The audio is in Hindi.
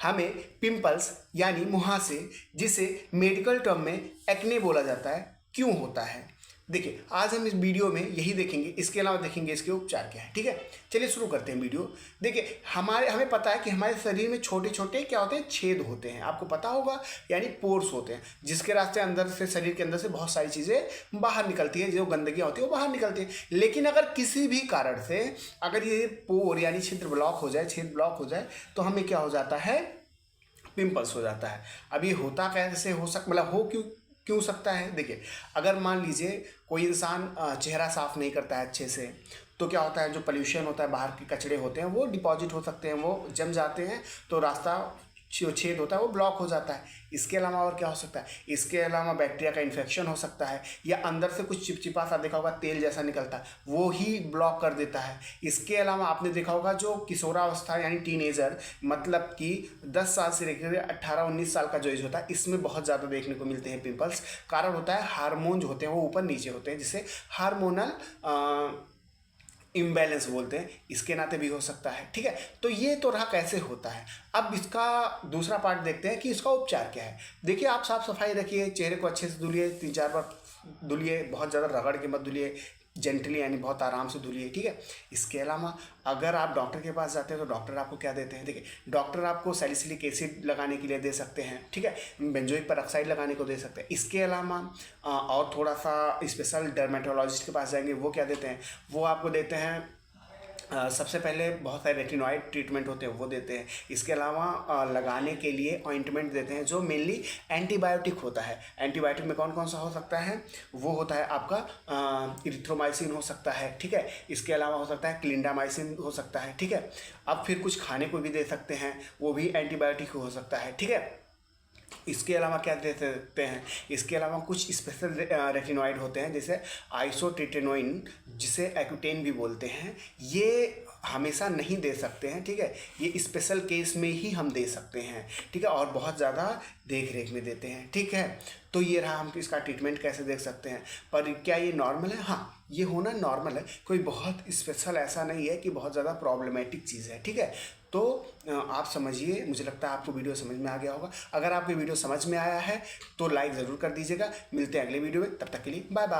हमें पिंपल्स यानी मुहासे, जिसे मेडिकल टर्म में एक्ने बोला जाता है, क्यों होता है। देखिए, आज हम इस वीडियो में यही देखेंगे, इसके अलावा देखेंगे इसके उपचार क्या है। ठीक है, चलिए शुरू करते हैं वीडियो। देखिए, हमें पता है कि हमारे शरीर में छोटे छोटे क्या होते हैं, छेद होते हैं, आपको पता होगा, यानी पोर्स होते हैं, जिसके रास्ते अंदर से, शरीर के अंदर से बहुत सारी चीज़ें बाहर निकलती हैं, जो गंदगियाँ होती है वो बाहर निकलती है। लेकिन अगर किसी भी कारण से अगर ये पोर यानी छिद्र ब्लॉक हो जाए, छेद ब्लॉक हो जाए, तो हमें क्या हो जाता है, पिंपल्स हो जाता है। अब ये होता कैसे हो मतलब हो क्यों क्यों सकता है। देखिए, अगर मान लीजिए कोई इंसान चेहरा साफ नहीं करता है अच्छे से, तो क्या होता है, जो पोल्यूशन होता है, बाहर के कचरे होते हैं, वो डिपॉजिट हो सकते हैं, वो जम जाते हैं, तो रास्ता जो छेद होता है वो ब्लॉक हो जाता है। इसके अलावा और क्या हो सकता है, इसके अलावा बैक्टीरिया का इन्फेक्शन हो सकता है, या अंदर से कुछ चिपचिपा सा देखा होगा, तेल जैसा निकलता है, वो ही ब्लॉक कर देता है। इसके अलावा आपने देखा होगा जो किशोरावस्था यानी टीनेजर, मतलब कि 10 साल से लेकर 18-19 साल का जो एज होता है, इसमें बहुत ज़्यादा देखने को मिलते हैं पिंपल्स। कारण होता है हार्मोन जो होते हैं वो ऊपर नीचे होते हैं, जिसे हार्मोनल इम्बैलेंस बोलते हैं, इसके नाते भी हो सकता है। ठीक है, तो ये तो रहा कैसे होता है। अब इसका दूसरा पार्ट देखते हैं कि इसका उपचार क्या है। देखिए, आप साफ सफाई रखिए, चेहरे को अच्छे से धुलिए, 3-4 बार धुलिए, बहुत ज़्यादा रगड़ के मत धुलिए, जेंटली यानी बहुत आराम से धुलिए। ठीक है, इसके अलावा अगर आप डॉक्टर के पास जाते हैं तो डॉक्टर आपको क्या देते हैं। देखिए, डॉक्टर आपको सैलिसिलिक एसिड लगाने के लिए दे सकते हैं, ठीक है, बेंजोइक पेरोक्साइड लगाने को दे सकते हैं। इसके अलावा और थोड़ा सा स्पेशल डर्मेटोलॉजिस्ट के पास जाएंगे, वो क्या देते हैं, वो आपको देते हैं सबसे पहले बहुत सारे रेटिनॉइड ट्रीटमेंट होते हैं, वो देते हैं। इसके अलावा लगाने के लिए ऑइंटमेंट देते हैं, जो मेनली एंटीबायोटिक होता है। एंटीबायोटिक में कौन कौन सा हो सकता है, वो होता है आपका इरिथ्रोमाइसिन हो सकता है, ठीक है। इसके अलावा हो सकता है क्लिंडामाइसिन हो सकता है, ठीक है। अब फिर कुछ खाने को भी दे सकते हैं, वो भी एंटीबायोटिक हो सकता है, ठीक है। इसके अलावा क्या दे सकते हैं, इसके अलावा कुछ स्पेशल रेटिनॉइड होते हैं, जैसे आइसोट्रिटेनोइन, जिसे एक्यूटेन भी बोलते हैं। ये हमेशा नहीं दे सकते हैं, ठीक है, ये स्पेशल केस में ही हम दे सकते हैं, ठीक है, और बहुत ज़्यादा देख रेख में देते हैं, ठीक है। तो ये रहा, हम इसका ट्रीटमेंट कैसे देख सकते हैं। पर क्या ये नॉर्मल है? हाँ, ये होना नॉर्मल है, कोई बहुत स्पेशल ऐसा नहीं है कि बहुत ज़्यादा प्रॉब्लमेटिक चीज़ है, ठीक है। तो आप समझिए, मुझे लगता है आपको वीडियो समझ में आ गया होगा। अगर आपको वीडियो समझ में आया है तो लाइक ज़रूर कर दीजिएगा। मिलते हैं अगले वीडियो में, तब तक के लिए बाय बाय।